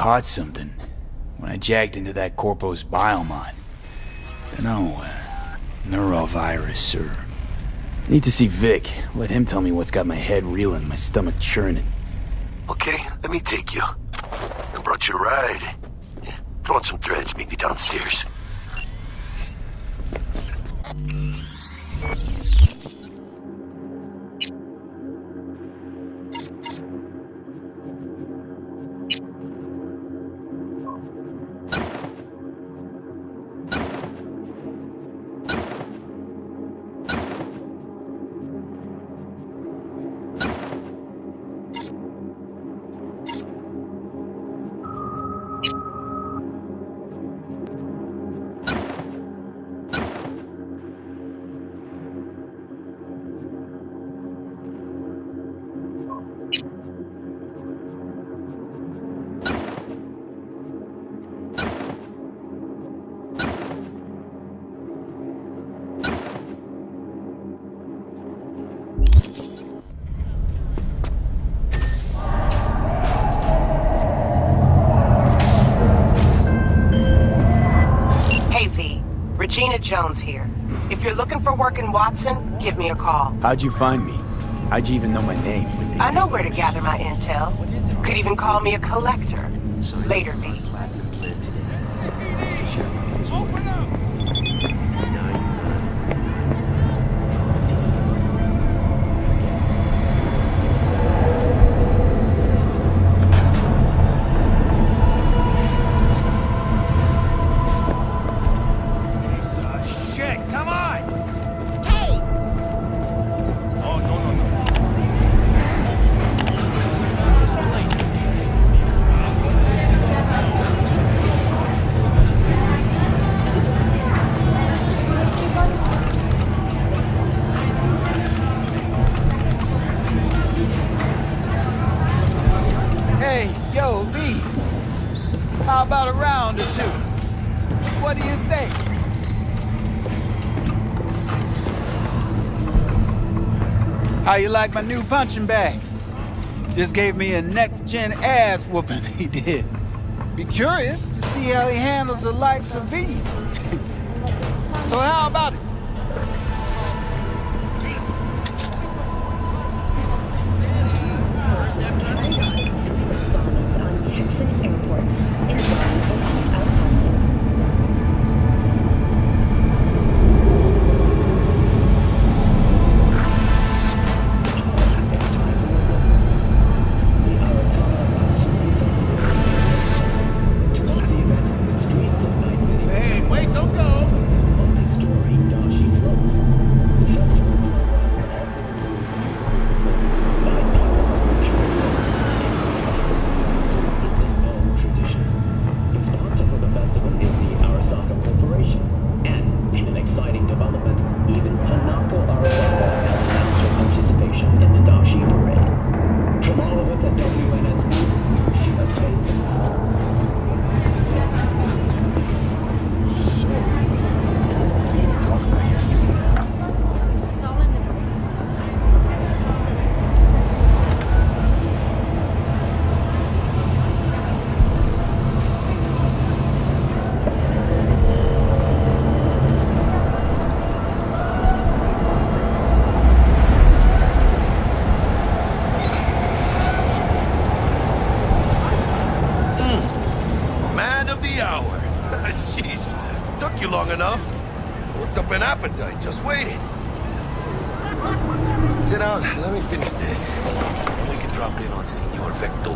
caught something when I jacked into that Corpo's biomon. Dunno, neurovirus or... Need to see Vic. Let him tell me what's got my head reeling, my stomach churning. Okay, let me take you. I brought you a ride. Yeah, throw on some threads, meet me downstairs. Regina Jones here. If you're looking for work in Watson, give me a call. How'd you find me? How'd you even know my name? I know where to gather my intel. Could even call me a collector. Later, V. How about a round or two? What do you say? How you like my new punching bag? Just gave me a next-gen ass whooping, he did. Be curious to see how he handles the likes of V. So how about it? Long enough. Worked up an appetite, just waiting. Sit down, let me finish this. And we can drop in on Senor Vector.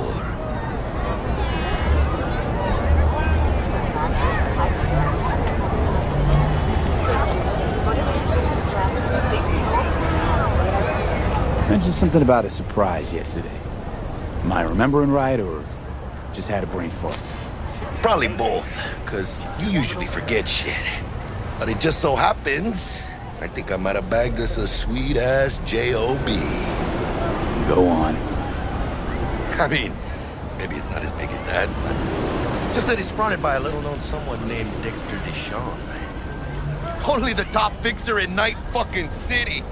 Mentioned something about a surprise yesterday. Am I remembering right, or just had a brain fart? Probably both, because you usually forget shit. But it just so happens, I think I might have bagged us a sweet-ass J.O.B. Go on. I mean, maybe it's not as big as that, but just that it's fronted by a little-known someone named Dexter Deshawn. Only the top fixer in Night fucking City.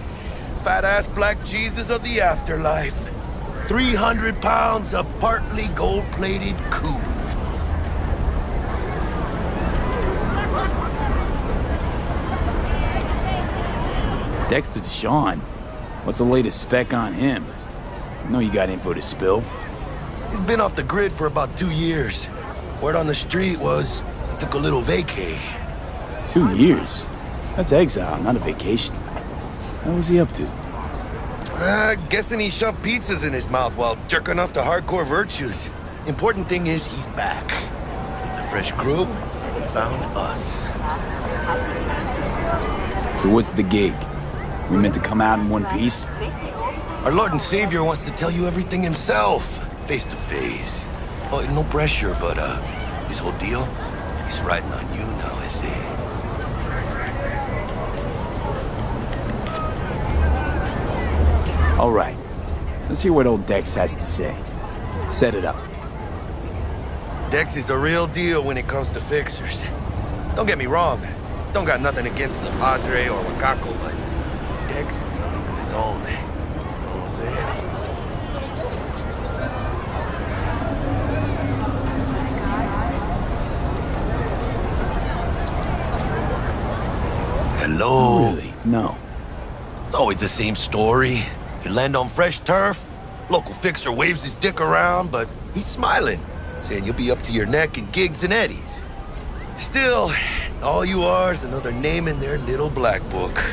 Fat-ass black Jesus of the afterlife. 300 pounds of partly gold-plated coup. Dexter DeShawn? What's the latest spec on him? I know you got info to spill. He's been off the grid for about 2 years. Word on the street was he took a little vacay. 2 years? That's exile, not a vacation. What was he up to? Guessing he shoved pizzas in his mouth while jerking off to hardcore virtues. Important thing is he's back. It's a fresh crew, and he found us. So what's the gig? We meant to come out in one piece? Our Lord and Savior wants to tell you everything himself, face to face. Oh, no pressure, but his whole deal, he's riding on you now, is he? All right. Let's hear what old Dex has to say. Set it up. Dex is a real deal when it comes to fixers. Don't get me wrong. Don't got nothing against the Padre or Wakako, but Dex is in a league of his own. You know what I'm saying? Hello? Not really, no. It's always the same story. You land on fresh turf, local fixer waves his dick around, but he's smiling, saying you'll be up to your neck in gigs and eddies. Still, all you are is another name in their little black book.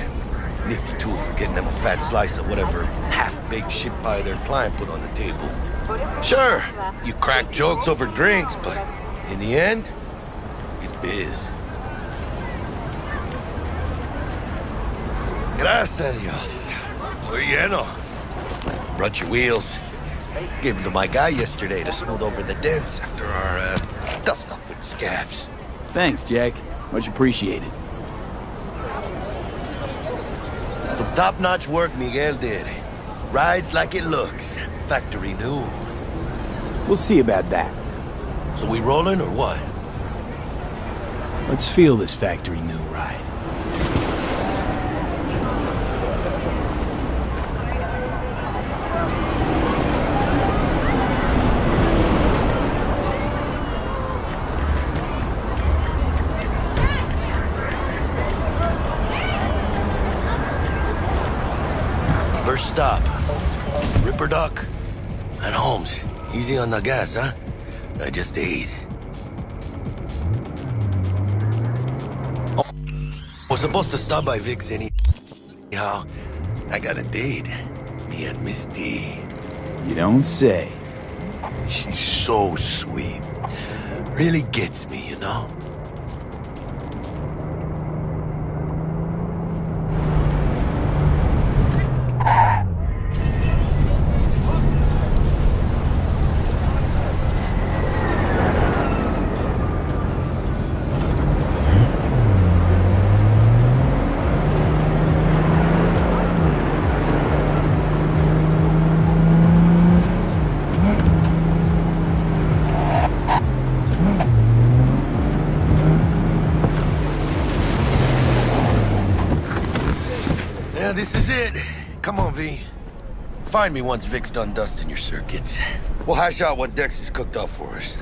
Nifty tool for getting them a fat slice of whatever half-baked shit pie their client put on the table. Sure, you crack jokes over drinks, but in the end, it's biz. Gracias a Dios. Estoy lleno. Brought your wheels. Gave them to my guy yesterday to smooth over the dents after our dust-up with scabs. Thanks, Jack. Much appreciated. Some top-notch work Miguel did. Rides like it looks. Factory new. We'll see about that. So we rolling or what? Let's feel this factory new ride. First stop. Ripper Dock and Holmes. Easy on the gas, huh? I just ate. Oh, was supposed to stop by Vic's anyhow. I got a date. Me and Misty. You don't say. She's so sweet. Really gets me, you know? Yeah, this is it. Come on, V. Find me once Vic's done dusting your circuits. We'll hash out what Dex has cooked up for us.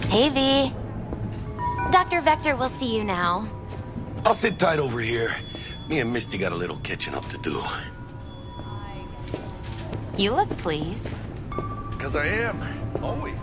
Hey, V. Dr. Vector will see you now. I'll sit tight over here. Me and Misty got a little catching up to do. You look pleased. 'Cause I am. Always.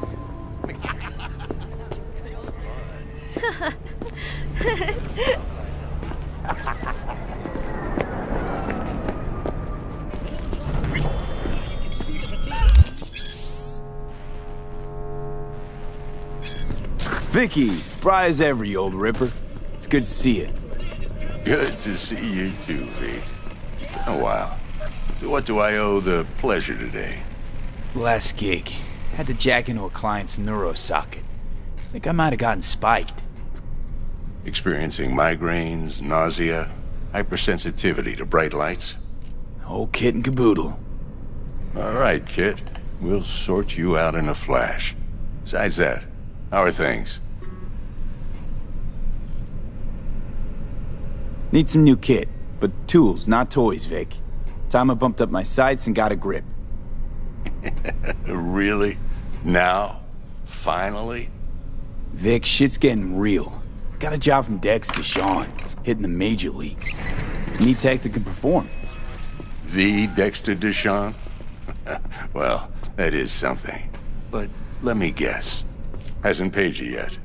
Vicky, spry as ever, you old ripper. It's good to see you. Good to see you too, V. It's been a while. To what do I owe the pleasure today? Last gig. Had to jack into a client's neuro socket. Think I might have gotten spiked. Experiencing migraines, nausea, hypersensitivity to bright lights? Whole kit and caboodle. All right, Kit. We'll sort you out in a flash. Besides that, how are things? Need some new kit, but tools, not toys, Vic. Time I bumped up my sights and got a grip. Really? Now? Finally? Vic, shit's getting real. Got a job from Dex to Sean, hitting the major leagues. Need tech that can perform. The Dexter Deshawn? Well, that is something. But let me guess. Hasn't paid you yet.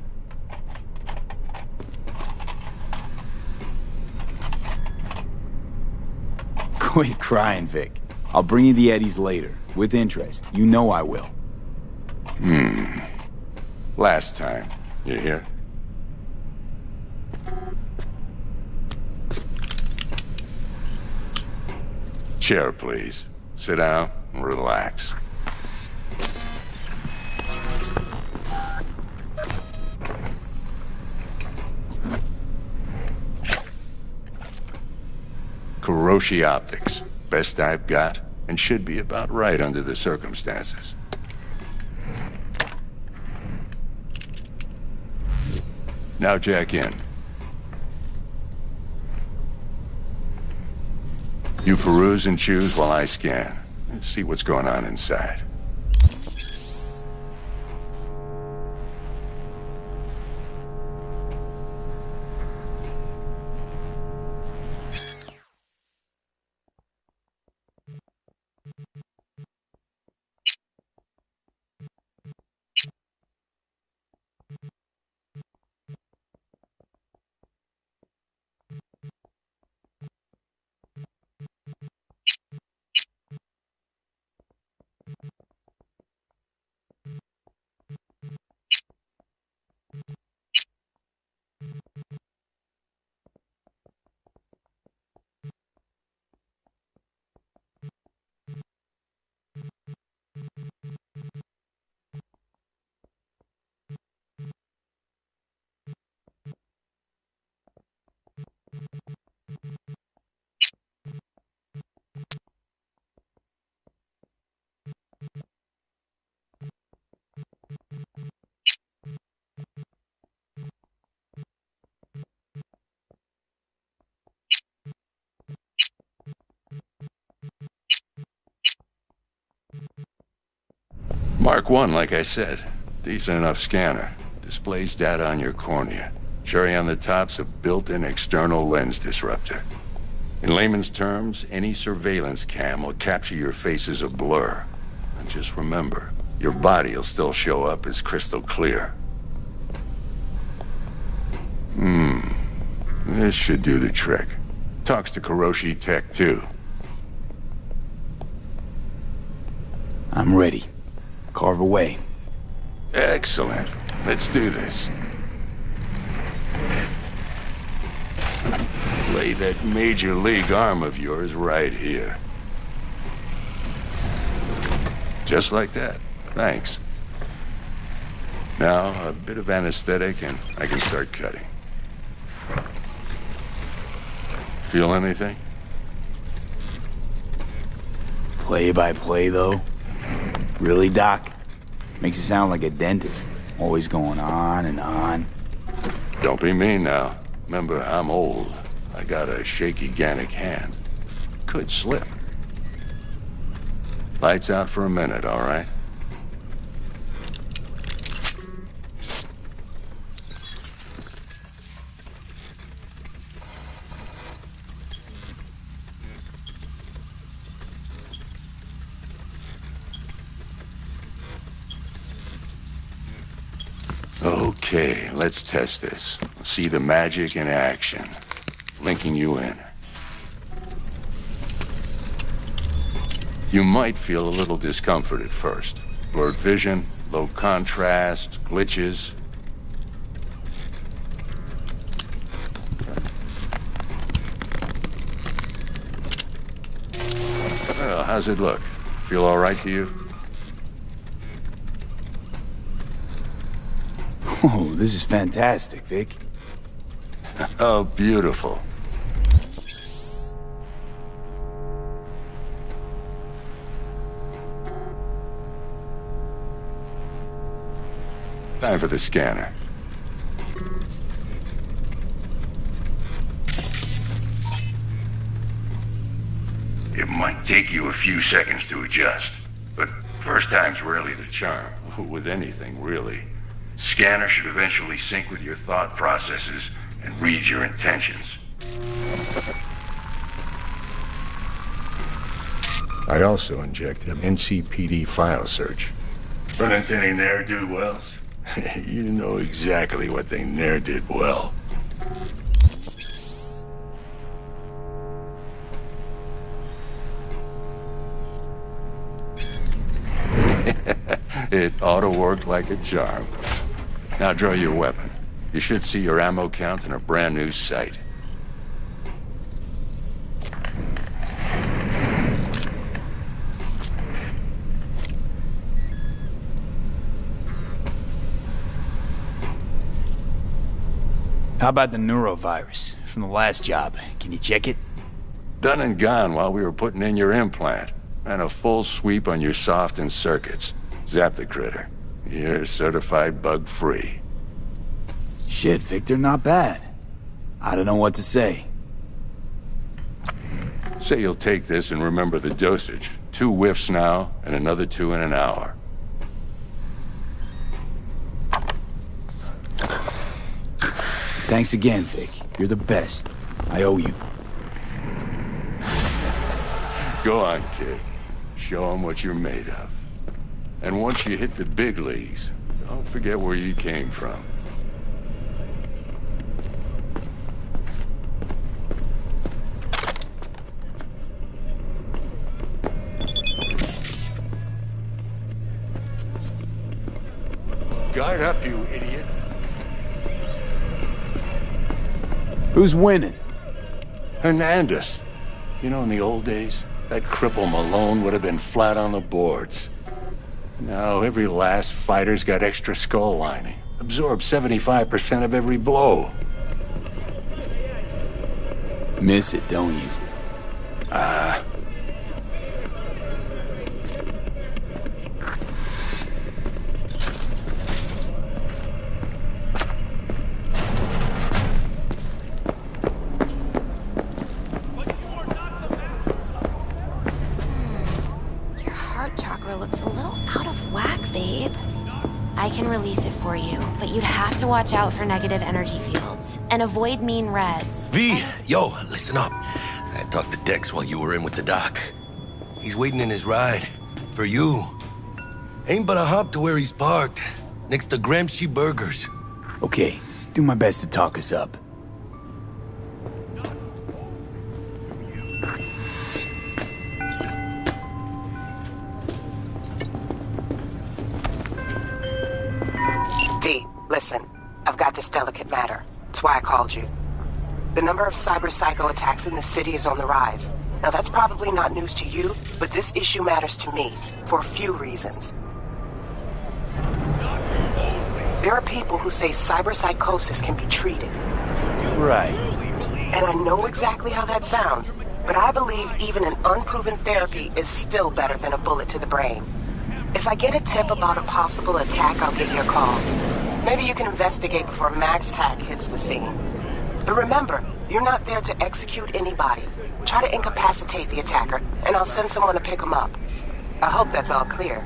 Quit crying, Vic. I'll bring you the eddies later, with interest. You know I will. Last time. You hear? Chair, please. Sit down and relax. Kuroshi Optics. Best I've got, and should be about right under the circumstances. Now jack in. You peruse and choose while I scan. See what's going on inside. Mark 1, like I said. Decent enough scanner. Displays data on your cornea. Cherry on the top's a built-in external lens disruptor. In layman's terms, any surveillance cam will capture your face as a blur. And just remember, your body will still show up as crystal clear. This should do the trick. Talks to Kuroshi Tech, too. I'm ready. Carve away. Excellent. Let's do this. Lay that major league arm of yours right here. Just like that. Thanks. Now, a bit of anesthetic and I can start cutting. Feel anything? Play by play, though? Really, Doc? Makes you sound like a dentist. Always going on and on. Don't be mean now. Remember, I'm old. I got a shaky Gannic hand. Could slip. Lights out for a minute, all right? Okay, let's test this. See the magic in action. Linking you in. You might feel a little discomfort at first. Blurred vision, low contrast, glitches. Well, how's it look? Feel all right to you? Oh, this is fantastic, Vic. Oh, beautiful. Time for the scanner. It might take you a few seconds to adjust, but first time's rarely the charm. With anything, really. Scanner should eventually sync with your thought processes and read your intentions. I also injected an NCPD file search. Run into any ne'er-do-wells? You know exactly what they ne'er did well. It auto-worked like a charm. Now draw your weapon. You should see your ammo count in a brand new sight. How about the neurovirus from the last job? Can you check it? Done and gone while we were putting in your implant. And a full sweep on your soft and circuits. Zap the critter. You're certified bug-free. Shit, Victor, not bad. I don't know what to say. Say you'll take this and remember the dosage. 2 whiffs now, and another 2 in an hour. Thanks again, Vic. You're the best. I owe you. Go on, kid. Show them what you're made of. And once you hit the big leagues, don't forget where you came from. Guard up, you idiot. Who's winning? Hernandez. You know, in the old days, that cripple Malone would have been flat on the boards. Now, every last fighter's got extra skull lining. Absorbs 75% of every blow. Miss it, don't you? Your heart chakra looks a little out of whack, babe. I can release it for you, but you'd have to watch out for negative energy fields and avoid mean reds. V, yo, listen up. I talked to Dex while you were in with the doc. He's waiting in his ride. For you. Ain't but a hop to where he's parked. Next to Gramsci Burgers. Okay, do my best to talk us up. V, listen. I've got this delicate matter. That's why I called you. The number of cyber-psycho attacks in the city is on the rise. Now that's probably not news to you, but this issue matters to me for a few reasons. There are people who say cyberpsychosis can be treated. Right. And I know exactly how that sounds, but I believe even an unproven therapy is still better than a bullet to the brain. If I get a tip about a possible attack, I'll give you a call. Maybe you can investigate before Max Tack hits the scene. But remember, you're not there to execute anybody. Try to incapacitate the attacker, and I'll send someone to pick him up. I hope that's all clear.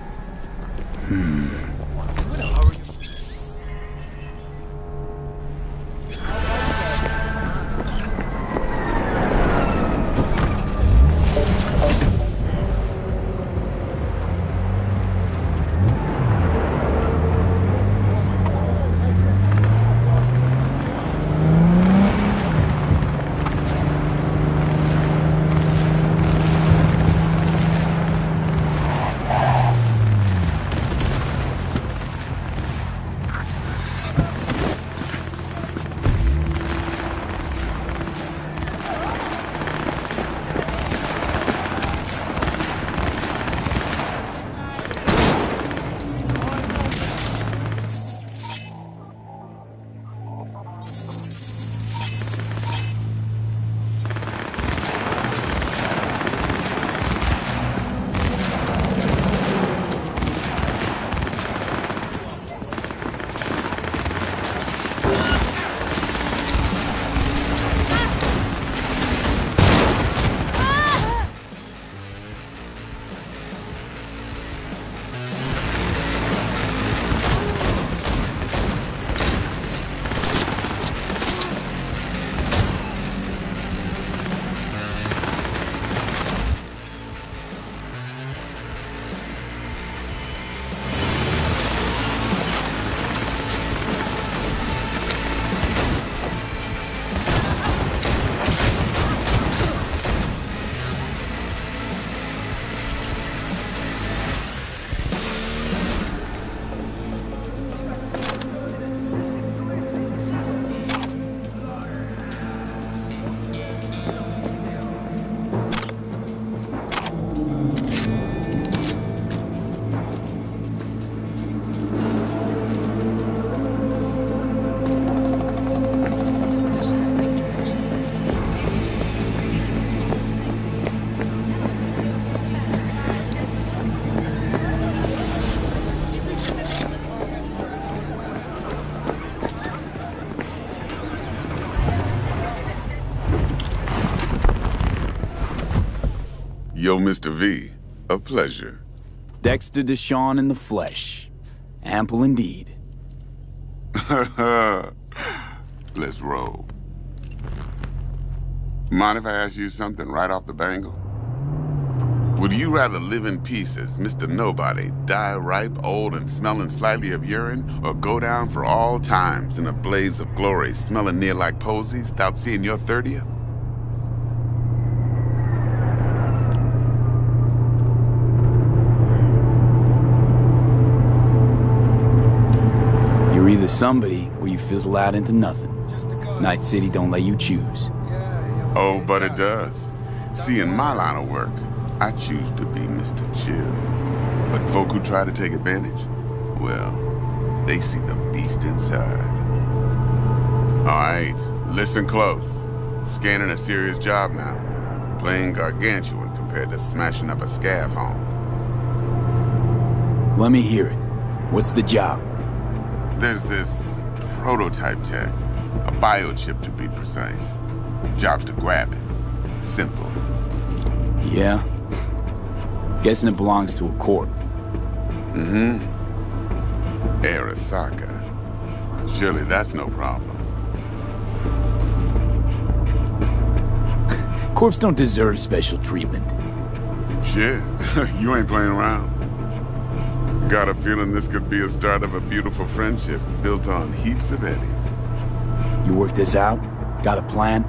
Yo, Mr. V, a pleasure. Dexter Deshawn in the flesh. Ample indeed. Let's roll. Mind if I ask you something right off the bangle? Would you rather live in peace as Mr. Nobody, die ripe, old, and smelling slightly of urine, or go down for all times in a blaze of glory, smelling near like posies, without seeing your 30th? You're either somebody, or you fizzle out into nothing. Night City don't let you choose. Oh, but it does. See, in my line of work, I choose to be Mr. Chill. But folk who try to take advantage, well, they see the beast inside. All right, listen close. Scanning a serious job now. Playing gargantuan compared to smashing up a scav home. Let me hear it. What's the job? There's this prototype tech, a biochip to be precise. Job's to grab it. Simple. Yeah? Guessing it belongs to a corp. Mm-hmm. Arasaka. Surely that's no problem. Corps don't deserve special treatment. Shit, you ain't playing around. Got a feeling this could be a start of a beautiful friendship built on heaps of eddies. You work this out? Got a plan?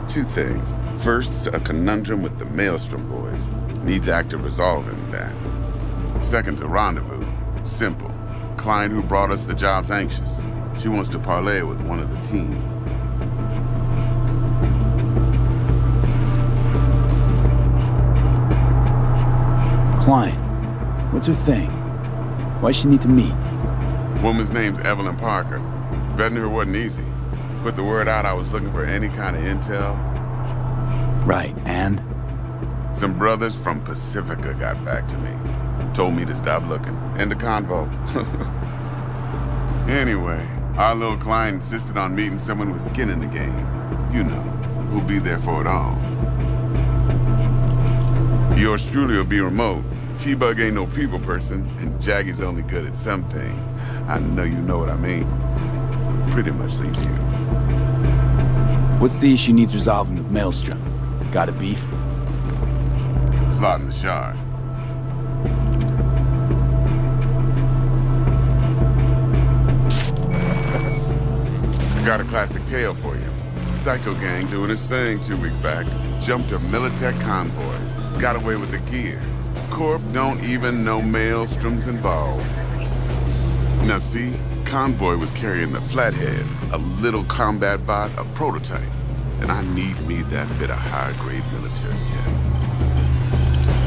Two things. First, a conundrum with the Maelstrom boys. Needs active resolving that. Second, a rendezvous. Simple. Client who brought us the job's anxious. She wants to parlay with one of the team. Client. What's her thing? Why's she need to meet? Woman's name's Evelyn Parker. Vetting her wasn't easy. Put the word out I was looking for any kind of intel. Right, and? Some brothers from Pacifica got back to me. Told me to stop looking. End of convo. Anyway, our little client insisted on meeting someone with skin in the game. You know, who'll be there for it all. Yours truly will be remote. T-Bug ain't no people person, and Jaggy's only good at some things. I know you know what I mean. Pretty much leaves you. What's the issue needs resolving with Maelstrom? Got a beef? Slot in the shard. I got a classic tale for you. Psycho gang doing his thing 2 weeks back. Jumped a Militech convoy. Got away with the gear. Corp don't even know Maelstrom's involved. Now see, convoy was carrying the Flathead, a little combat bot, a prototype. And I need me that bit of high-grade military tech.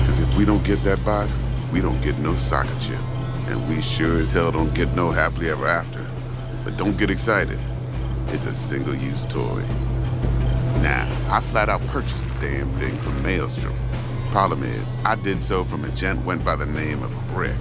Because if we don't get that bot, we don't get no soccer chip. And we sure as hell don't get no happily ever after. But don't get excited. It's a single-use toy. Now, I flat out purchased the damn thing from Maelstrom. Problem is, I did so from a gent went by the name of Brick.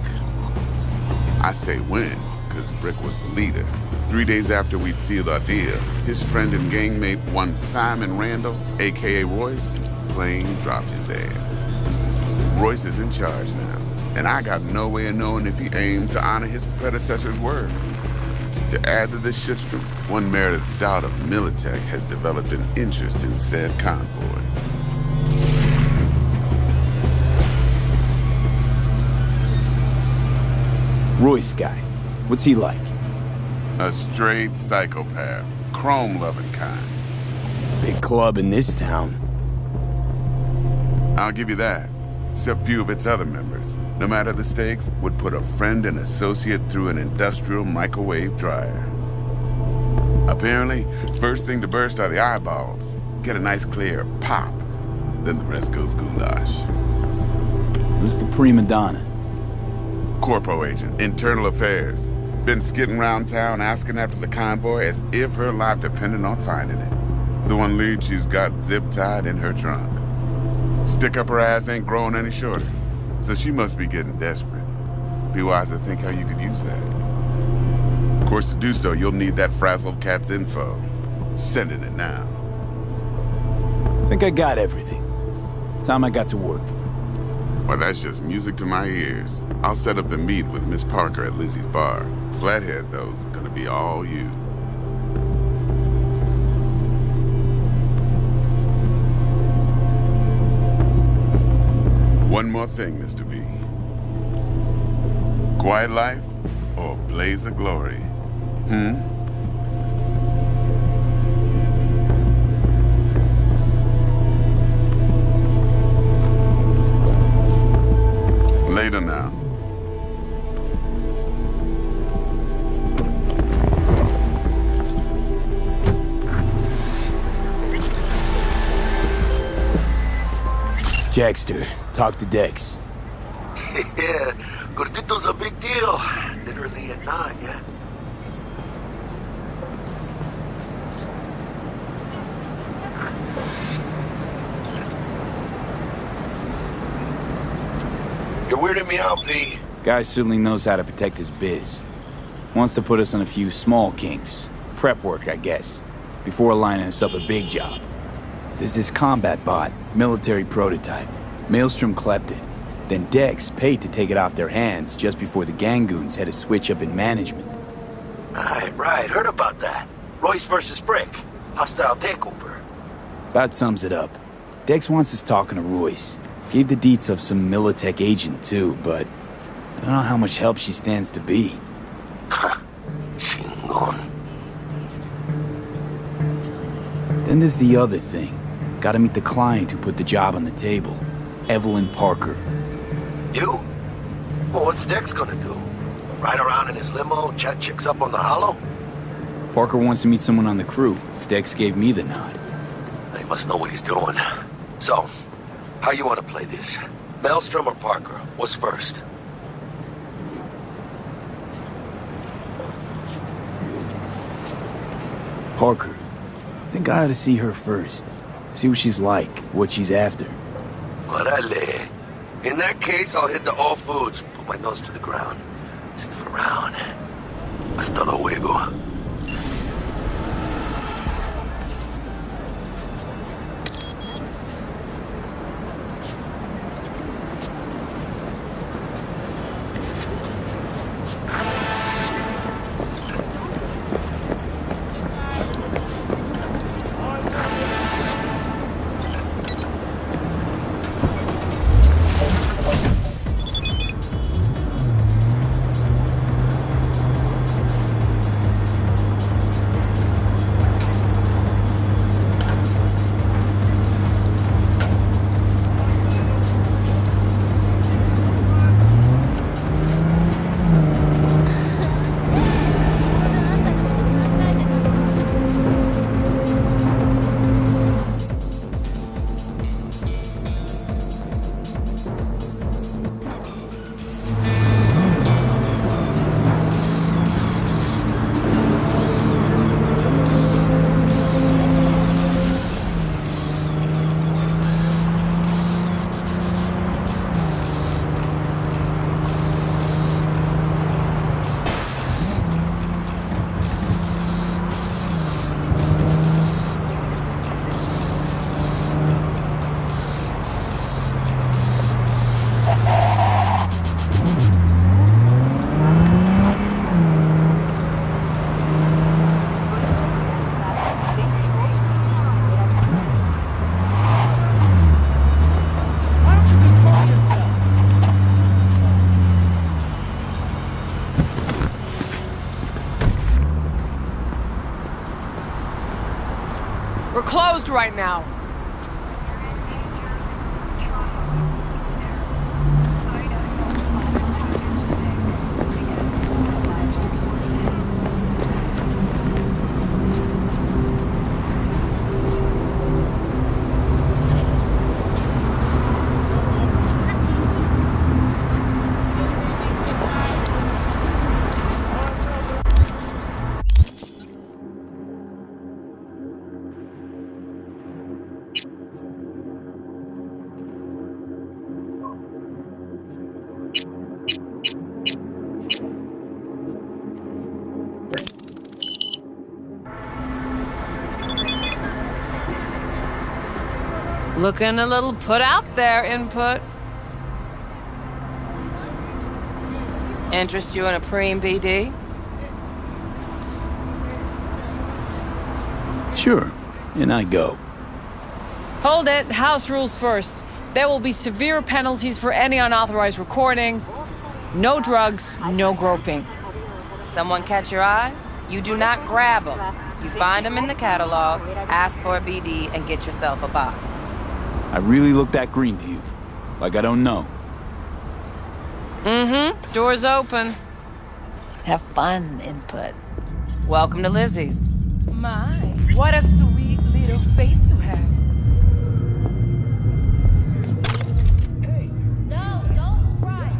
I say when, because Brick was the leader. 3 days after we'd sealed our deal, his friend and gangmate, one Simon Randall, a.k.a. Royce, plain dropped his ass. Royce is in charge now, and I got no way of knowing if he aims to honor his predecessor's word. To add to this shitstorm, one Meredith Stout of Militech has developed an interest in said convoy. Royce guy. What's he like? A straight psychopath. Chrome-loving kind. Big club in this town. I'll give you that. Except few of its other members, no matter the stakes, would put a friend and associate through an industrial microwave dryer. Apparently, first thing to burst are the eyeballs. Get a nice clear pop. Then the rest goes goulash. Who's the prima donna? Corpo agent, internal affairs. Been skidding around town asking after the convoy as if her life depended on finding it. The one lead she's got zip-tied in her trunk. Stick up her ass ain't growing any shorter, so she must be getting desperate. Be wise to think how you could use that. Of course, to do so, you'll need that frazzled cat's info. Sending it now. Think I got everything. Time I got to work. Well, that's just music to my ears. I'll set up the meet with Miss Parker at Lizzie's bar. Flathead, though, is gonna be all you. One more thing, Mr. V. Quiet life or blaze of glory? Later now. Jackster, talk to Dex. Yeah, Gordito's a big deal. Literally a nine, yeah? You're weirding me out, V. Guy certainly knows how to protect his biz. Wants to put us on a few small kinks. Prep work, I guess. Before lining us up a big job. There's this combat bot, military prototype. Maelstrom clept it. Then Dex paid to take it off their hands just before the Gangoons had a switch up in management. Right. Heard about that. Royce versus Brick. Hostile takeover. About sums it up. Dex wants us talking to Royce. Gave the deets of some Militech agent too, but I don't know how much help she stands to be. Chingon. Then there's the other thing. Gotta meet the client who put the job on the table. Evelyn Parker. You? Well, what's Dex gonna do? Ride around in his limo, chat chicks up on the hollow? Parker wants to meet someone on the crew. Dex gave me the nod. He must know what he's doing. So, how you want to play this? Maelstrom or Parker? What's first? Parker. I think I ought to see her first. See what she's like, what she's after. Orale. In that case, I'll hit the all foods and put my nose to the ground. Sniff around. Hasta luego. We're closed right now. Looking a little put out there, Input. Interest you in a preem BD? Sure, and I go. Hold it. House rules first. There will be severe penalties for any unauthorized recording. No drugs, no groping. Someone catch your eye? You do not grab them. You find them in the catalog, ask for a BD, and get yourself a box. I really look that green to you. Like I don't know. Mm-hmm. Door's open. Have fun, Input. Welcome to Lizzie's. My, what a sweet little face you have. No, don't cry.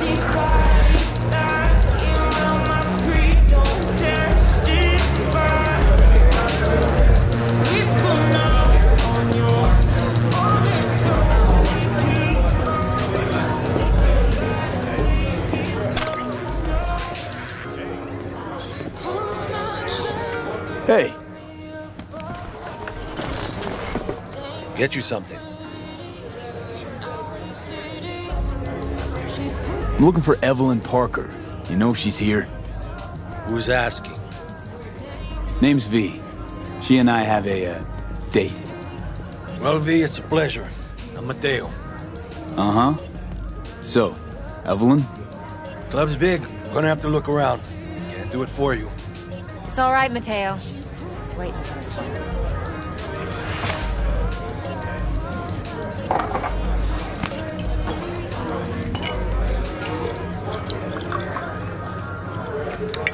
You got this, Hey, Get you something. I'm looking for Evelyn Parker. You know if she's here? Who's asking? Name's V. She and I have a, date. Well, V, it's a pleasure. I'm Mateo. Uh-huh. So, Evelyn? Club's big. Gonna have to look around. Can't do it for you. It's all right, Mateo. He's waiting for this one.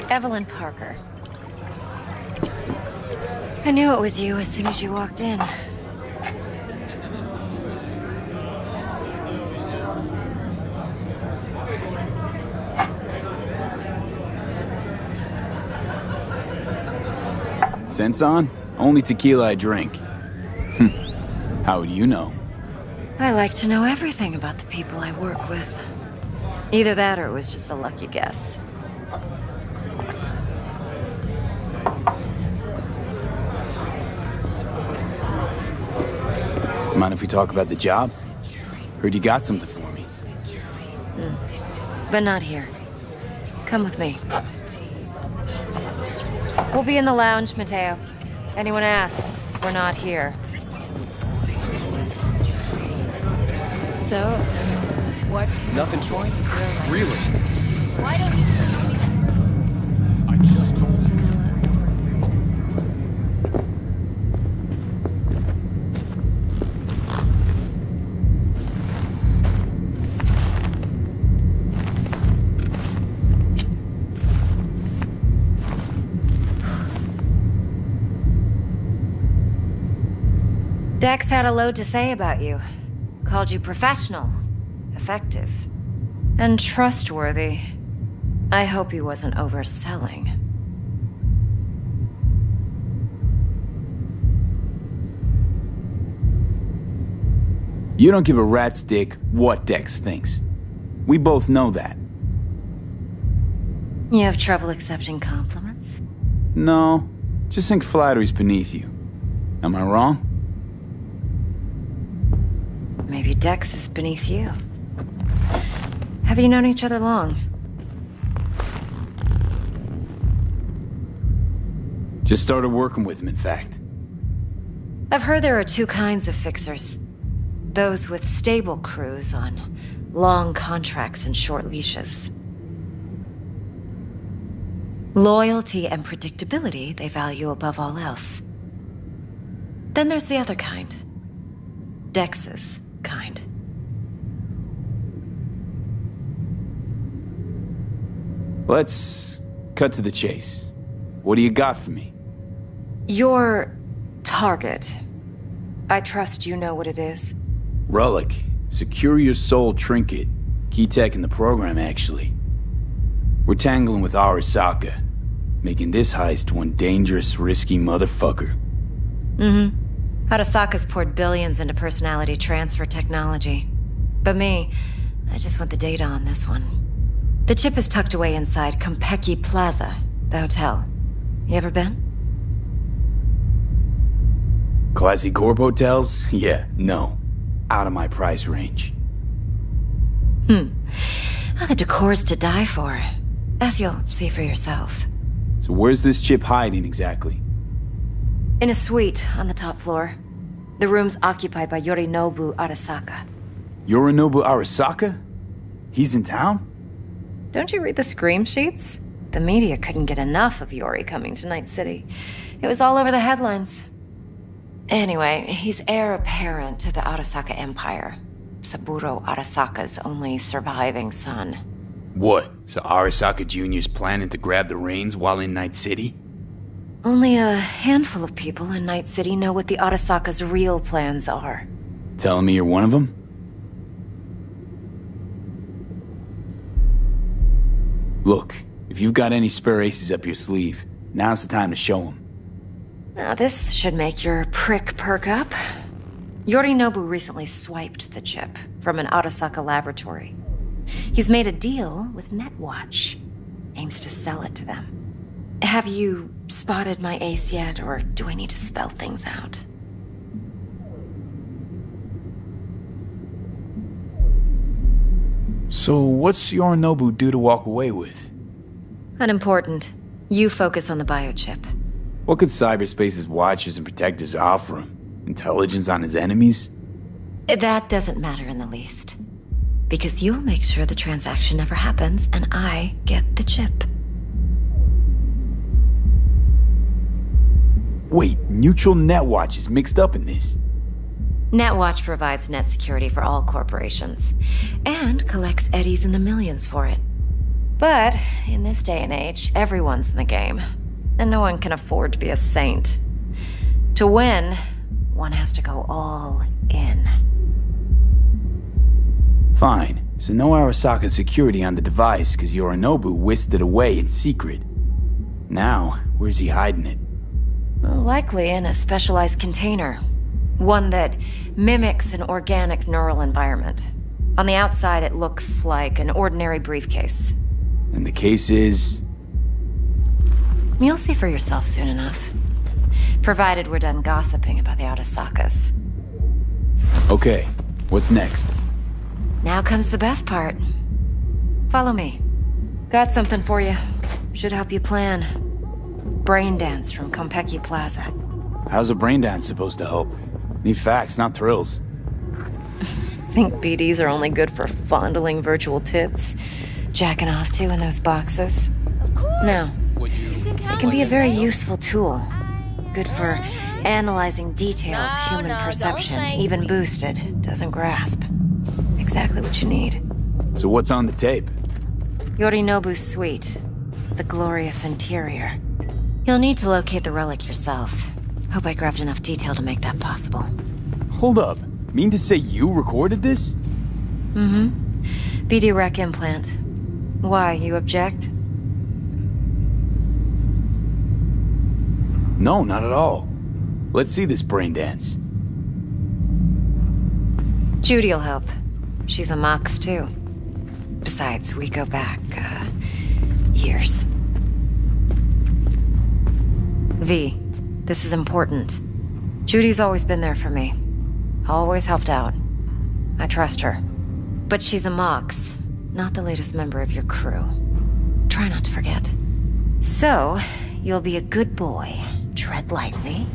Evelyn Parker. I knew it was you as soon as you walked in. Sense on? Only tequila I drink. How would you know? I like to know everything about the people I work with. Either that or it was just a lucky guess. Mind if we talk about the job? Heard you got something for me. But not here. Come with me. We'll be in the lounge, Mateo. Anyone asks, we're not here. So, what? Nothing, Troy? Really? Why don't you I just told you. Dex had a load to say about you. Called you professional, effective, and trustworthy. I hope he wasn't overselling. You don't give a rat's dick what Dex thinks. We both know that. You have trouble accepting compliments? No, just think flattery's beneath you. Am I wrong? Maybe Dex is beneath you. Have you known each other long? Just started working with him, in fact. I've heard there are two kinds of fixers. Those with stable crews on long contracts and short leashes. Loyalty and predictability they value above all else. Then there's the other kind. Dex's kind. Let's cut to the chase. What do you got for me? Your target. I trust you know what it is. Relic. Secure your soul trinket. Key tech in the program, actually. We're tangling with Arasaka, making this heist one dangerous, risky motherfucker. Mm-hmm. Arasaka's poured billions into personality transfer technology. But me, I just want the data on this one. The chip is tucked away inside Konpeki Plaza, the hotel. You ever been? Classy corp hotels? Yeah, no. Out of my price range. Well, the decor's to die for, as you'll see for yourself. So where's this chip hiding exactly? In a suite on the top floor. The room's occupied by Yorinobu Arasaka. Yorinobu Arasaka? He's in town? Don't you read the scream sheets? The media couldn't get enough of Yori coming to Night City. It was all over the headlines. Anyway, he's heir apparent to the Arasaka Empire. Saburo Arasaka's only surviving son. What? So Arasaka Jr.'s planning to grab the reins while in Night City? Only a handful of people in Night City know what the Arasaka's real plans are. Telling me you're one of them? Look, if you've got any spare aces up your sleeve, now's the time to show them. Now, this should make your prick perk up. Yorinobu recently swiped the chip from an Arasaka laboratory. He's made a deal with Netwatch. Aims to sell it to them. Have you spotted my ace yet, or do I need to spell things out? So what's Yorinobu due to walk away with? Unimportant. You focus on the biochip. What could cyberspace's watchers and protectors offer him? Intelligence on his enemies? That doesn't matter in the least. Because you'll make sure the transaction never happens, and I get the chip. Wait, neutral Netwatch is mixed up in this. Netwatch provides net security for all corporations, and collects eddies in the millions for it. But, in this day and age, everyone's in the game, and no one can afford to be a saint. To win, one has to go all in. Fine, so no Arasaka security on the device because Yorinobu whisked it away in secret. Now, where's he hiding it? Well, likely in a specialized container. One that mimics an organic neural environment. On the outside, it looks like an ordinary briefcase. And the case is... You'll see for yourself soon enough. Provided we're done gossiping about the Arasakas. Okay, what's next? Now comes the best part. Follow me. Got something for you. Should help you plan. Brain dance from Konpeki Plaza. How's a brain dance supposed to help? Need facts, not thrills. Think BDs are only good for fondling virtual tits? Jacking off to in those boxes? Of course. No. It can be a very useful. useful tool. Good for analyzing details human perception, even boosted, doesn't grasp. Exactly what you need. So what's on the tape? Yorinobu's suite. The glorious interior. You'll need to locate the relic yourself. Hope I grabbed enough detail to make that possible. Hold up. Mean to say you recorded this? Mm-hmm. BD rec implant. Why, you object? No, not at all. Let's see this brain dance. Judy'll help. She's a Mox, too. Besides, we go back, years. V, this is important. Judy's always been there for me. Always helped out. I trust her. But she's a Mox, not the latest member of your crew. Try not to forget. So, you'll be a good boy. Tread lightly,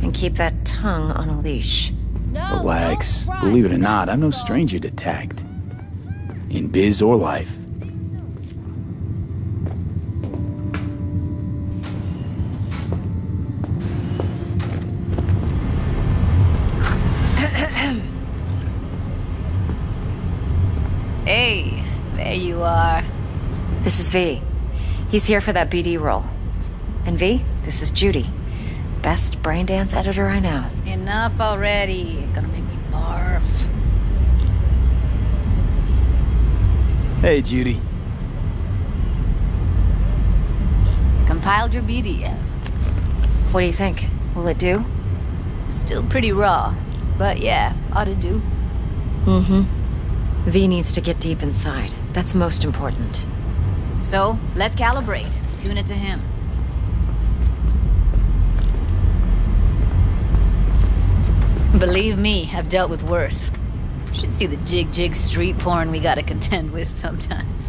and keep that tongue on a leash. Relax. Believe it or not, I'm no stranger to tact. In biz or life. Hey, there you are. This is V. He's here for that BD role. And V, this is Judy. Best brain dance editor I know. Enough already. Gonna make me barf. Hey, Judy. Compiled your BDF. What do you think? Will it do? Still pretty raw, but yeah, ought to do. Mm-hmm. V needs to get deep inside. That's most important. So, let's calibrate. Tune it to him. Believe me, I've dealt with worse. You should see the jig street porn we gotta contend with sometimes.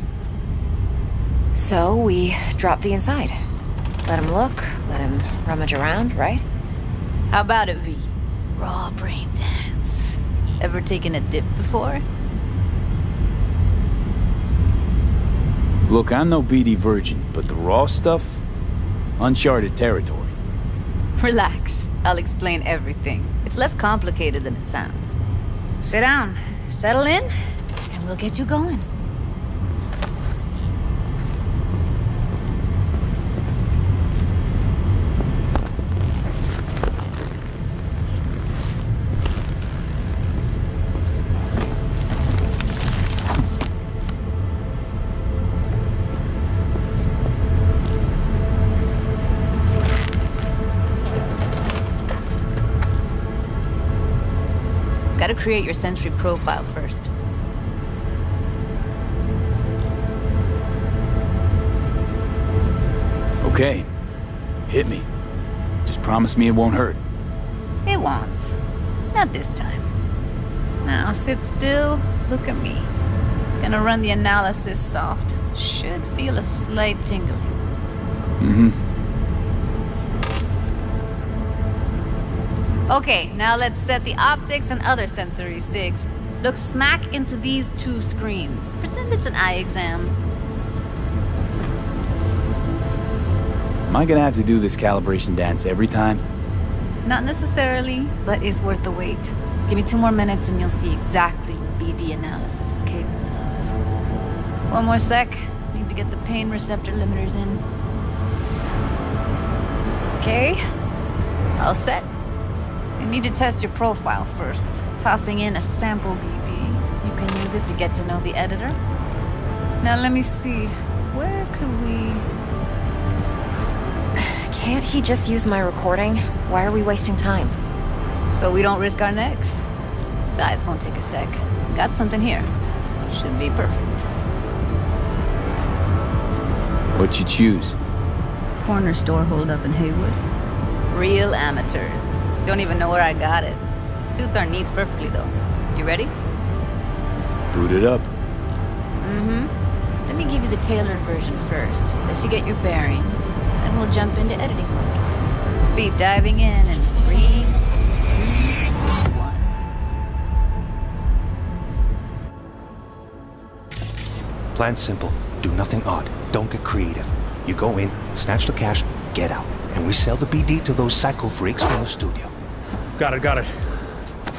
So we drop V inside. Let him look, let him rummage around, right? How about it, V? Raw brain dance. Ever taken a dip before? Look, I'm no BD virgin, but the raw stuff, uncharted territory. Relax. I'll explain everything. It's less complicated than it sounds. Sit down, settle in, and we'll get you going. Gotta create your sensory profile first. Okay. Hit me. Just promise me it won't hurt. It won't. Not this time. Now sit still, look at me. Gonna run the analysis soft. Should feel a slight tingling. Mm-hmm. Okay, now let's set the optics and other sensory sigs. Look smack into these two screens. Pretend it's an eye exam. Am I gonna have to do this calibration dance every time? Not necessarily, but it's worth the wait. Give me 2 more minutes and you'll see exactly what BD analysis is capable of. 1 more sec. Need to get the pain receptor limiters in. Okay. All set. You need to test your profile first. Tossing in a sample BD. You can use it to get to know the editor. Now let me see. Where could we... Can't he just use my recording? Why are we wasting time? So we don't risk our necks. Besides, won't take a sec. Got something here. Should be perfect. What'd you choose? Corner store holdup in Haywood. Real amateurs. Don't even know where I got it. Suits our needs perfectly, though. You ready? Boot it up. Mm-hmm. Let me give you the tailored version first. Let you get your bearings. Then we'll jump into editing mode. Be diving in 3, 2, 1. Plan simple. Do nothing odd. Don't get creative. You go in, snatch the cash, get out. And we sell the BD to those psycho freaks from the studio. Got it.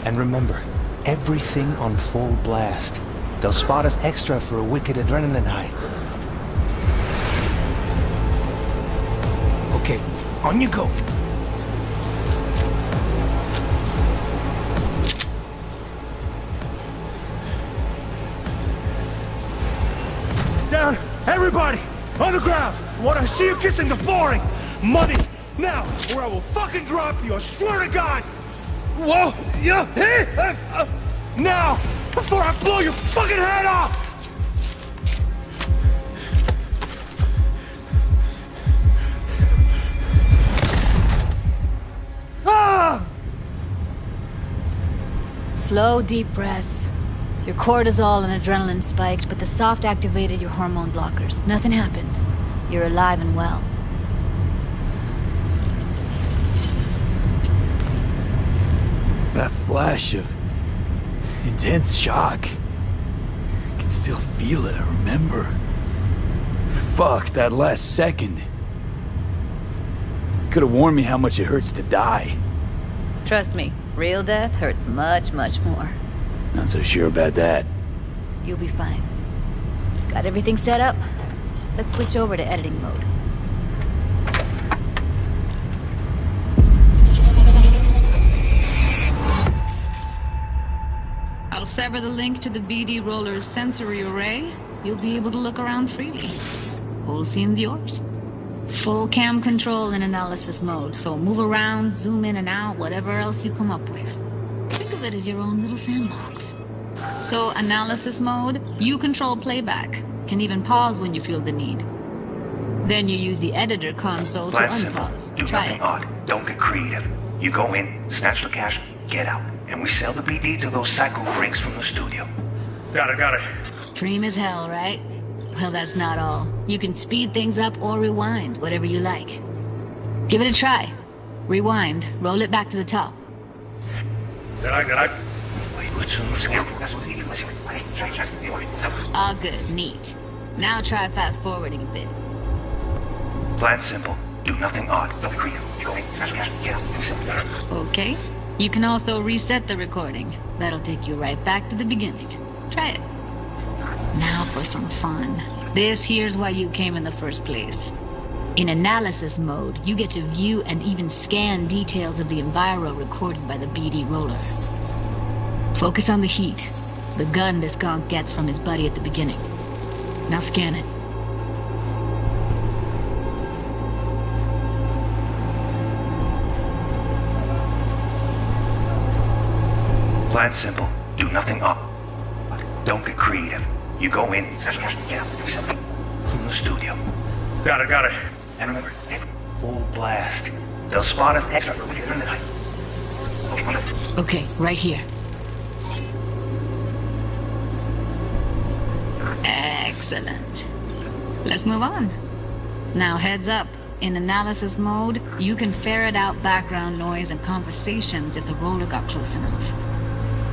And remember, everything on full blast. They'll spot us extra for a wicked adrenaline high. Okay, on you go. Down! Everybody! On the ground! I want to see you kissing the flooring! Money! Now! Or I will fucking drop you, I swear to God! Whoa! Yeah! Hey! Now! Before I blow your fucking head off! Ah! Slow, deep breaths. Your cortisol and adrenaline spiked, but the soft activated your hormone blockers. Nothing happened. You're alive and well. That flash of intense shock. I can still feel it, I remember. Fuck, that last second. Could have warned me how much it hurts to die. Trust me, real death hurts much, much more. Not so sure about that. You'll be fine. Got everything set up? Let's switch over to editing mode. I'll sever the link to the BD Roller's sensory array. You'll be able to look around freely. Whole scene's yours. Full cam control in analysis mode, so move around, zoom in and out, whatever else you come up with. Think of it as your own little sandbox. So, analysis mode, you control playback. Can even pause when you feel the need. Then you use the editor console to Plan simple. unpause. Do Try nothing it. odd. Don't get creative. You go in, snatch the cash, get out. And we sell the BD to those psycho freaks from the studio. Got it. Dream as hell, right? Well, that's not all. You can speed things up or rewind, whatever you like. Give it a try. Rewind, roll it back to the top. All good, neat. Now try fast forwarding a bit. Plan simple. Do nothing odd. Don't be creative. You go in, snatch the cash, get out. Okay. You can also reset the recording. That'll take you right back to the beginning. Try it. Now for some fun. This here's why you came in the first place. In analysis mode, you get to view and even scan details of the enviro recorded by the BD roller. Focus on the heat, the gun this gonk gets from his buddy at the beginning. Now scan it. Plan simple. Do nothing odd. Don't get creative. You go in, snatch the cash, get out. From the studio. Got it. And remember, full blast. They'll spot us extra later in the night. Okay, right here. Excellent. Let's move on. Now heads up. In analysis mode, you can ferret out background noise and conversations if the roller got close enough.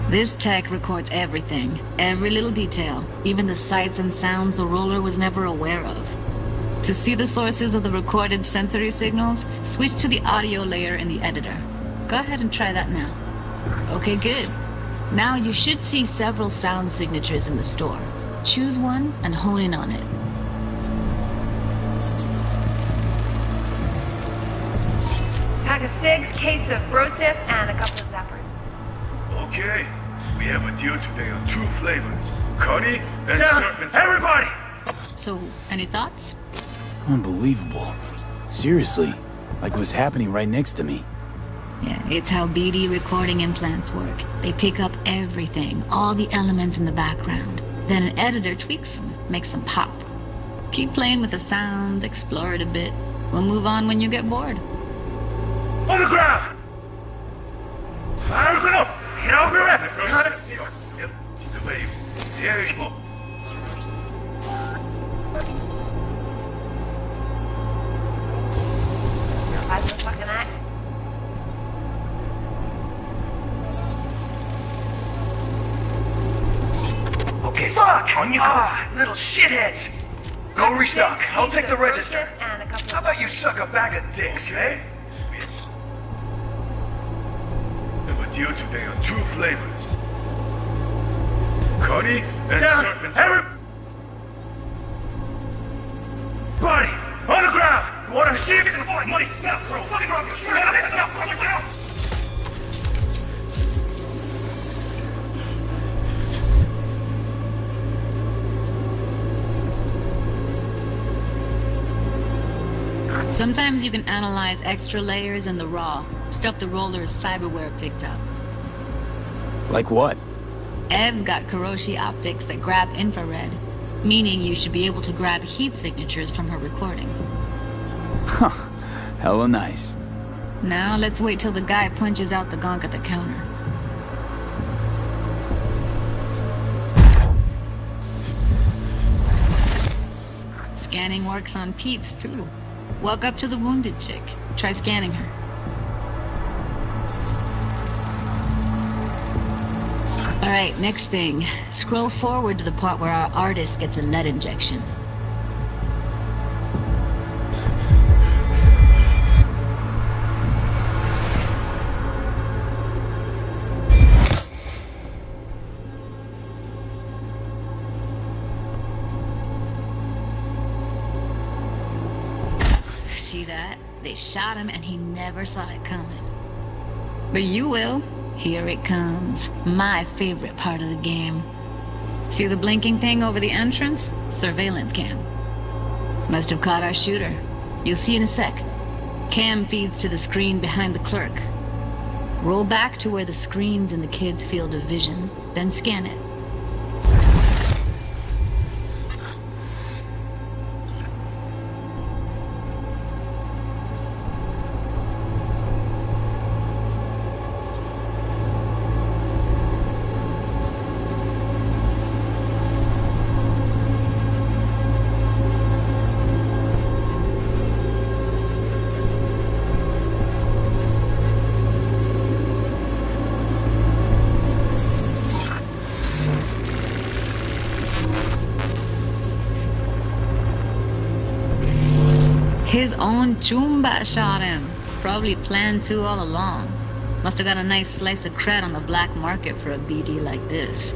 This tech records everything, every little detail, even the sights and sounds the roller was never aware of. To see the sources of the recorded sensory signals, switch to the audio layer in the editor. Go ahead and try that now. Okay, good. Now you should see several sound signatures in the store. Choose one and hone in on it. Pack of cigs, case of Brosif, and a couple of zappers. Okay. We have a deal today on 2 flavors. Cuddy and surf. Everybody! So, any thoughts? Unbelievable. Seriously, like it was happening right next to me. Yeah, it's how BD recording implants work. They pick up everything, all the elements in the background. Then an editor tweaks them, makes them pop. Keep playing with the sound, explore it a bit. We'll move on when you get bored. On the ground! Okay, fuck! On your car, little shitheads! Go restock. I'll take the register. How about you suck a bag of dicks, eh? We have a deal today on 2 flavors. Cuddy and surf. Everybody! On the ground! You want to see if it's in the morning? Money! Now, bro! Fucking wrong! Now! Sometimes you can analyze extra layers in the raw, stuff the roller's cyberware picked up. Like what? Ev's got Kiroshi optics that grab infrared, meaning you should be able to grab heat signatures from her recording. Huh. Hella nice. Now let's wait till the guy punches out the gonk at the counter. Scanning works on peeps, too. Walk up to the wounded chick. Try scanning her. Alright, next thing. Scroll forward to the part where our artist gets a lead injection. See that? They shot him and he never saw it coming. But you will. Here it comes. My favorite part of the game. See the blinking thing over the entrance? Surveillance cam. Must have caught our shooter. You'll see in a sec. Cam feeds to the screen behind the clerk. Roll back to where the screen's in the kid's field of vision, then scan it. His own Chumba shot him. Probably planned to all along. Must have got a nice slice of cred on the black market for a BD like this.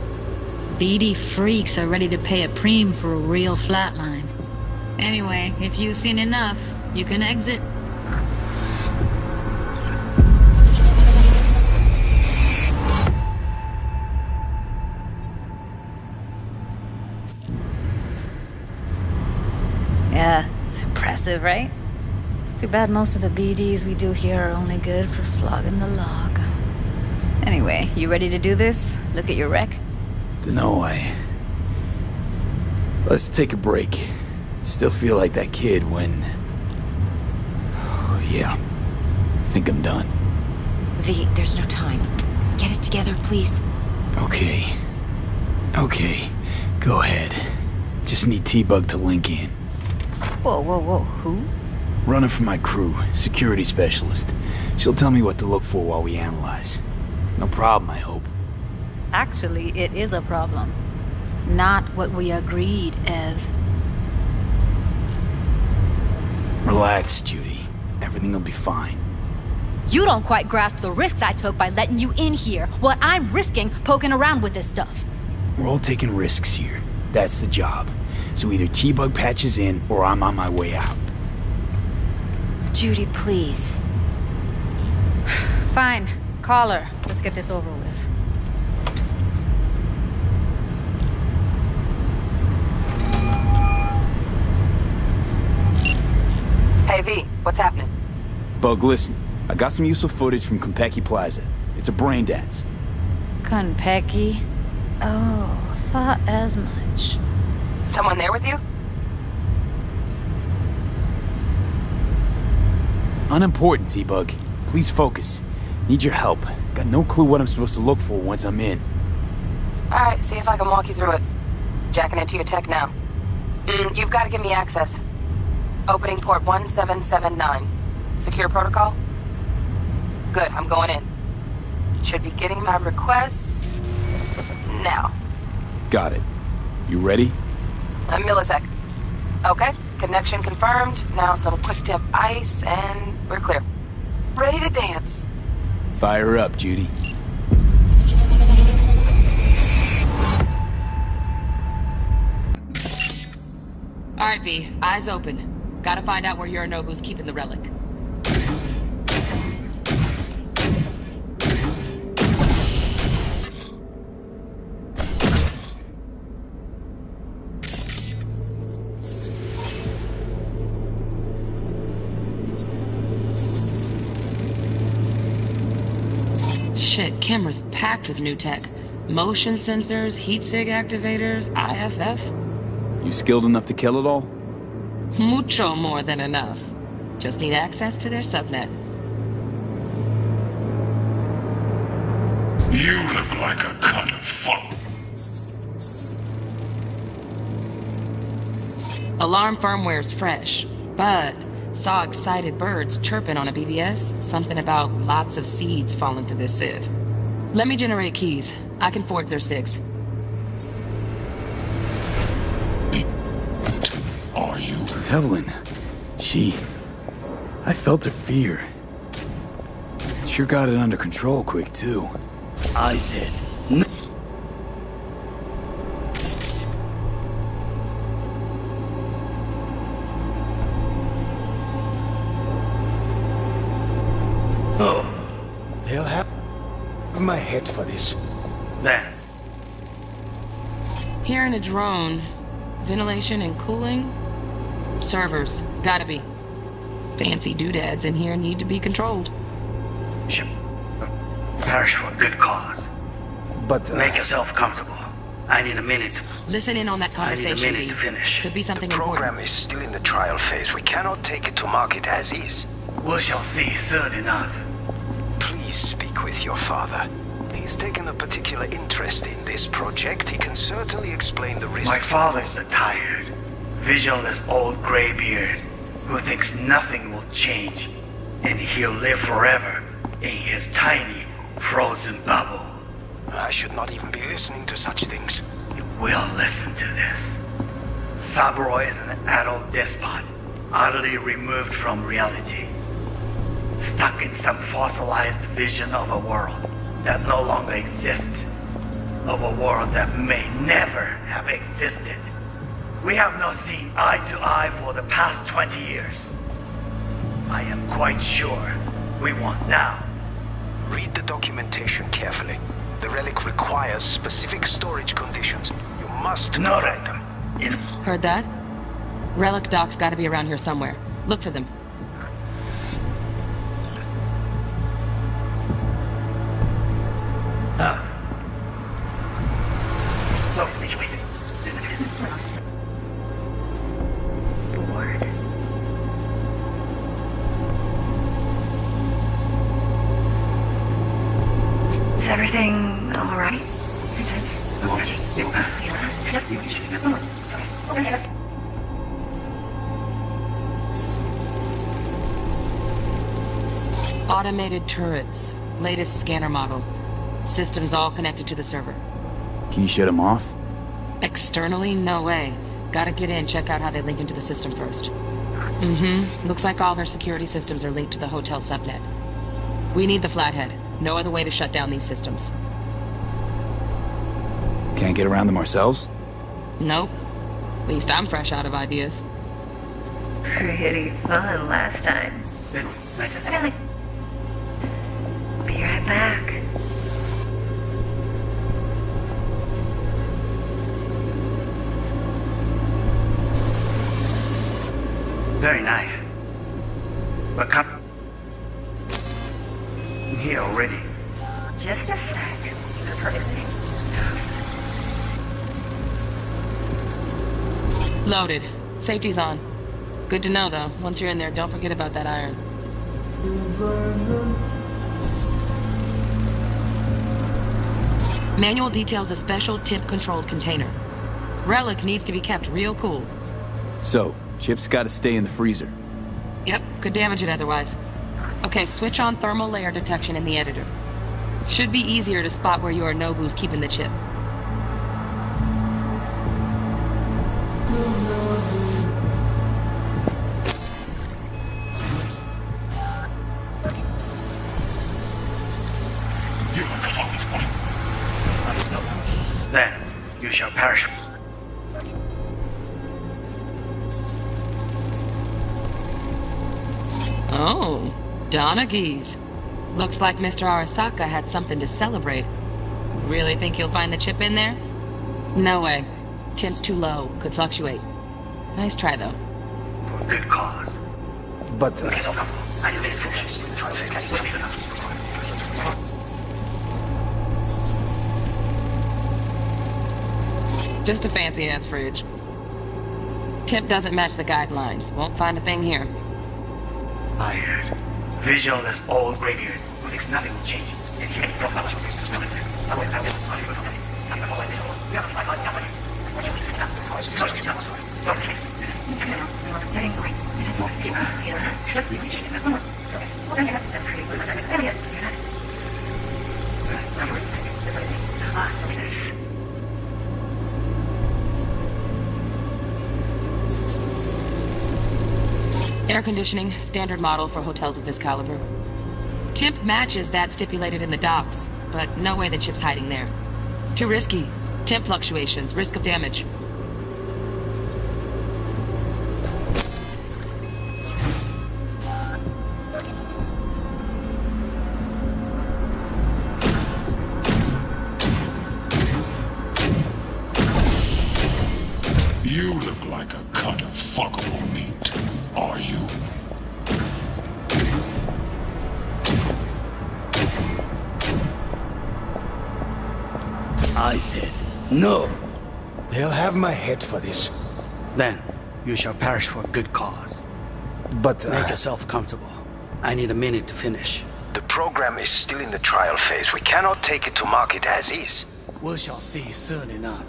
BD freaks are ready to pay a preem for a real flatline. Anyway, if you've seen enough, you can exit. Yeah, it's impressive, right? It's too bad most of the BDs we do here are only good for flogging the log. Anyway, you ready to do this? Look at your wreck? Dunno, Let's take a break. Still feel like that kid when... Oh, yeah. I think I'm done. V, there's no time. Get it together, please. Okay. Okay. Go ahead. Just need T-Bug to link in. Whoa, whoa, whoa. Who? Runner for my crew. Security specialist. She'll tell me what to look for while we analyze. No problem, I hope. Actually, it is a problem. Not what we agreed, Ev. Relax, Judy. Everything will be fine. You don't quite grasp the risks I took by letting you in here. What I'm risking poking around with this stuff. We're all taking risks here. That's the job. So either T-Bug patches in, or I'm on my way out. Judy, please. Fine. Call her. Let's get this over with. Hey, V, what's happening? Bug, listen. I got some useful footage from Konpeki Plaza. It's a brain dance. Konpeki? Oh, thought as much. Someone there with you? Unimportant, T-Bug. Please focus. Need your help. Got no clue what I'm supposed to look for once I'm in. Alright, see if I can walk you through it. Jacking into your tech now. You've got to give me access. Opening port 1779. Secure protocol? Good, I'm going in. Should be getting my request... now. Got it. You ready? A millisec. Okay, connection confirmed. Now some quick temp ice, and we're clear. Ready to dance. Fire up, Judy. Alright, V. Eyes open. Gotta find out where Yorinobu's keeping the relic. Shit, camera's packed with new tech. Motion sensors, heat sig activators, IFF. You skilled enough to kill it all? Mucho more than enough. Just need access to their subnet. You look like a cunt of fun. Alarm firmware's fresh, but saw excited birds chirping on a BBS. Something about lots of seeds falling to this sieve. Let me generate keys. I can forge their SIGs. Are you? Evelyn. I felt her fear. Sure got it under control quick, too. I said no. Oh. They'll have my head for this. That. Hearing a drone. Ventilation and cooling? Servers. Gotta be. Fancy doodads in here need to be controlled. Should perish for a good cause. But make yourself comfortable. I need a minute. Listen in on that conversation. I need a minute to finish. Could be something the program important. is still in the trial phase. We cannot take it to market as is. We shall see soon enough. Please speak with your father. He's taken a particular interest in this project. He can certainly explain the risks. My father's a tired, visionless old graybeard who thinks nothing will change, and he'll live forever in his tiny, frozen bubble. I should not even be listening to such things. You will listen to this. Saburo is an adult despot, utterly removed from reality. Stuck in some fossilized vision of a world that no longer exists. Of a world that may never have existed. We have not seen eye to eye for the past 20 years. I am quite sure we want now. Read the documentation carefully. The relic requires specific storage conditions. You must provide them. Heard that? Relic doc's gotta be around here somewhere. Look for them. So, Bored. Is everything all right? Automated turrets. Latest scanner model. Systems all connected to the server. Can you shut them off? Externally? No way. Gotta get in, check out how they link into the system first. Looks like all their security systems are linked to the hotel subnet. We need the Flathead. No other way to shut down these systems. Can't get around them ourselves? Nope. At least I'm fresh out of ideas. Pretty fun last time. Be right back. very nice. But come here already. Just a sec. The perfect thing. Loaded. Safety's on. Good to know, though. Once you're in there, don't forget about that iron. Manual details a special temp-controlled container. Relic needs to be kept real cool. So, Chip's gotta stay in the freezer. Yep, could damage it otherwise. Okay, switch on thermal layer detection in the editor. Should be easier to spot where Yorinobu's keeping the chip. Then you shall perish. Oh, Donaghys. Looks like Mr. Arasaka had something to celebrate. Really think you'll find the chip in there? No way. Temp's too low. Could fluctuate. Nice try, though. For good cause. But, just a fancy-ass fridge. Tip doesn't match the guidelines. Won't find a thing here. Tired, visionless old graveyard who thinks nothing will change. And he Air conditioning, standard model for hotels of this caliber. Temp matches that stipulated in the docs, but no way the chip's hiding there. Too risky. Temp fluctuations, risk of damage. You look like a cut of fuckable meat, are you? I said no. They'll have my head for this. Then you shall perish for a good cause. But, make yourself comfortable. I need a minute to finish. the program is still in the trial phase. We cannot take it to market as is. We shall see soon enough.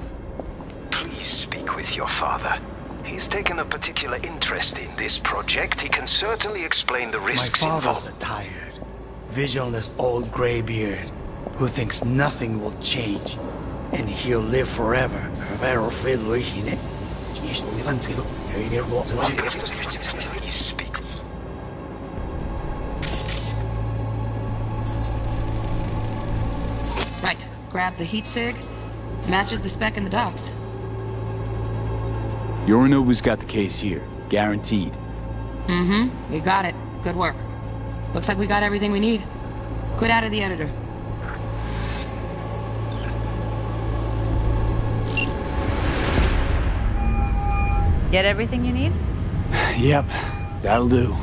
Please speak with your father. He's taken a particular interest in this project. He can certainly explain the risks My father's involved. a tired, visionless old graybeard who thinks nothing will change, and he'll live forever. Speak. Right. Grab the heat sig. Matches the spec in the docs. Yorinobu's got the case here. Guaranteed. Mm-hmm. We got it. Good work. Looks like we got everything we need. Quit out of the editor. Get everything you need? Yep, that'll do.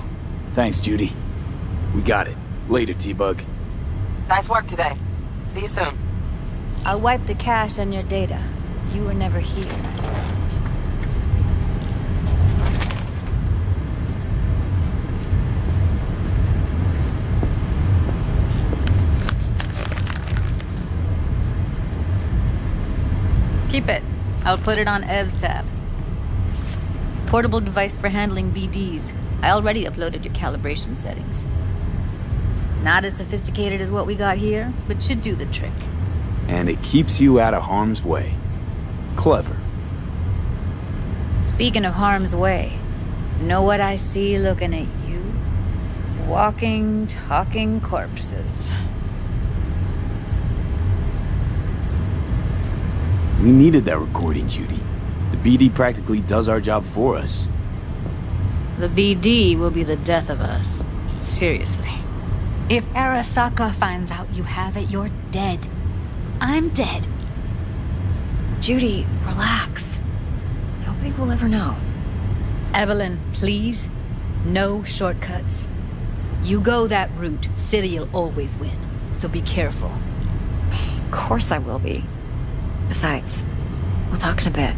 Thanks, Judy. We got it. Later, T-Bug. Nice work today. See you soon. I'll wipe the cache on your data. You were never here. Keep it. I'll put it on Ev's tab. Portable device for handling BDs. I already uploaded your calibration settings. Not as sophisticated as what we got here, but should do the trick. And it keeps you out of harm's way. Clever. Speaking of harm's way, know what I see looking at you? Walking, talking corpses. We needed that recording, Judy. The BD practically does our job for us. The BD will be the death of us. Seriously. If Arasaka finds out you have it, you're dead. I'm dead. Judy, relax. Nobody will ever know. Evelyn, please. No shortcuts. You go that route, City'll always win. So be careful. Of course I will be. Besides, we'll talk in a bit.